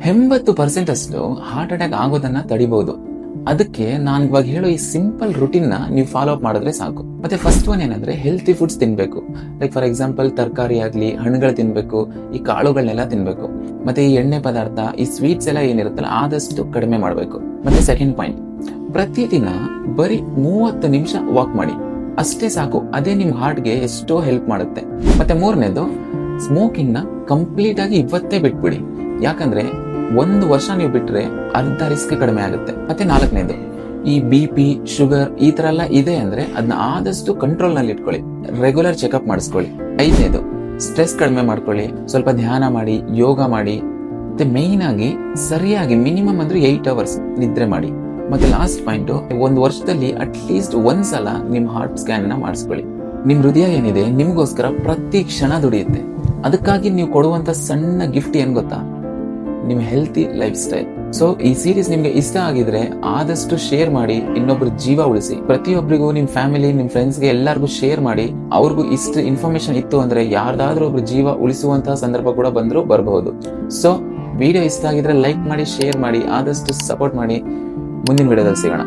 80% ಅಷ್ಟು heart attack ಆಗೋದನ್ನ ತಡಿಬಹುದು. ಅದಕ್ಕೆ ನಾನು ಇವಾಗ ಹೇಳೋ ಈ ಸಿಂಪಲ್ ರುಟೀನ್ ನ ನೀವು ಫಾಲೋ ಅಪ್ ಮಾಡಿದ್ರೆ ಸಾಕು. ಮತ್ತೆ ಫಸ್ಟ್ ಒನ್ ಏನಂದ್ರೆ ಹೆಲ್ತಿ ಫುಡ್ಸ್ ತಿನ್ಬೇಕು. ಲೈಕ್ ಫಾರ್ ಎಕ್ಸಾಂಪಲ್ ತರಕಾರಿ ಆಗ್ಲಿ, ಹಣ್ಣುಗಳು ತಿನ್ಬೇಕು, ಈ ಕಾಳುಗಳನ್ನೆಲ್ಲ ತಿನ್ಬೇಕು. ಮತ್ತೆ ಈ ಎಣ್ಣೆ ಪದಾರ್ಥ, ಈ ಸ್ವೀಟ್ಸ್ ಎಲ್ಲ ಏನಿರುತ್ತಲ್ಲ ಆದಷ್ಟು ಕಡಿಮೆ ಮಾಡಬೇಕು. ಮತ್ತೆ ಸೆಕೆಂಡ್ ಪಾಯಿಂಟ್, ಪ್ರತಿದಿನ ಬರೀ 30 ನಿಮಿಷ ವಾಕ್ ಮಾಡಿ, ಅಷ್ಟೇ ಸಾಕು. ಅದೇ ನಿಮ್ ಹಾರ್ಟ್ಗೆ ಎಷ್ಟೋ ಹೆಲ್ಪ್ ಮಾಡುತ್ತೆ. ಮತ್ತೆ ಮೂರನೇದು, ಸ್ಮೋಕಿಂಗ್ ನ ಕಂಪ್ಲೀಟ್ ಆಗಿ ಇವತ್ತೇ ಬಿಟ್ಬಿಡಿ. ಯಾಕಂದ್ರೆ 1 ವರ್ಷ ನೀವು ಬಿಟ್ರೆ ಅರ್ಧ ರಿಸ್ಕ್ ಕಡಿಮೆ ಆಗುತ್ತೆ. ಮತ್ತೆ ನಾಲ್ಕನೇದು, ಈ BP, ಶುಗರ್ ಈ ತರ ಎಲ್ಲ ಇದೆ ಅಂದ್ರೆ ಅದನ್ನ ಆದಷ್ಟು ಕಂಟ್ರೋಲ್ ನಲ್ಲಿ ಇಟ್ಕೊಳ್ಳಿ. ರೆಗ್ಯುಲರ್ ಚೆಕ್ಅಪ್ ಮಾಡಿಸ್ಕೊಳ್ಳಿ. ಐದನೇದು, ಸ್ಟ್ರೆಸ್ ಕಡಿಮೆ ಮಾಡ್ಕೊಳ್ಳಿ, ಸ್ವಲ್ಪ ಧ್ಯಾನ ಮಾಡಿ, ಯೋಗ ಮಾಡಿ. ಮತ್ತೆ ಮೇನ್ ಆಗಿ ಸರಿಯಾಗಿ ಮಿನಿಮಮ್ ಅಂದ್ರೆ 8 ಅವರ್ಸ್ ನಿದ್ರೆ ಮಾಡಿ. ಮತ್ತೆ ಲಾಸ್ಟ್ ಪಾಯಿಂಟ್, 1 ವರ್ಷದಲ್ಲಿ ಅಟ್ಲೀಸ್ಟ್ ಒಂದ್ಸಲ ನಿಮ್ ಹಾರ್ಟ್ ಸ್ಕ್ಯಾನ್ ನ ಮಾಡಿಸ್ಕೊಳ್ಳಿ. ನಿಮ್ ಹೃದಯ ಏನಿದೆ ನಿಮ್ಗೋಸ್ಕರ ಪ್ರತಿ ಕ್ಷಣ ದುಡಿಯುತ್ತೆ. ಅದಕ್ಕಾಗಿ ನೀವು ಕೊಡುವಂತ ಸಣ್ಣ ಗಿಫ್ಟ್ ಏನ್ ಗೊತ್ತಾ? ನಿಮ್ ಹೆಲ್ತಿ ಲೈಫ್ ಸ್ಟೈಲ್. ಸೊ ಈ ಸೀರೀಸ್ ನಿಮ್ಗೆ ಇಷ್ಟ ಆಗಿದ್ರೆ ಆದಷ್ಟು ಶೇರ್ ಮಾಡಿ, ಇನ್ನೊಬ್ರ ಜೀವ ಉಳಿಸಿ. ಪ್ರತಿಯೊಬ್ಬರಿಗೂ, ನಿಮ್ ಫ್ಯಾಮಿಲಿ, ನಿಮ್ ಫ್ರೆಂಡ್ಸ್ಗೆ ಎಲ್ಲರಿಗೂ ಶೇರ್ ಮಾಡಿ. ಅವ್ರಿಗೂ ಇಷ್ಟು ಇನ್ಫಾರ್ಮೇಶನ್ ಇತ್ತು ಅಂದ್ರೆ ಯಾರ್ದಾದ್ರೂ ಒಬ್ರು ಜೀವ ಉಳಿಸುವಂತಹ ಸಂದರ್ಭ ಕೂಡ ಬಂದ್ರು ಬರಬಹುದು. ಸೊ ವಿಡಿಯೋ ಇಷ್ಟ ಆಗಿದ್ರೆ ಲೈಕ್ ಮಾಡಿ, ಶೇರ್ ಮಾಡಿ, ಆದಷ್ಟು ಸಪೋರ್ಟ್ ಮಾಡಿ. ಮುಂದಿನ ವಿಡಿಯೋದಲ್ಲಿ ಸಿಗೋಣ.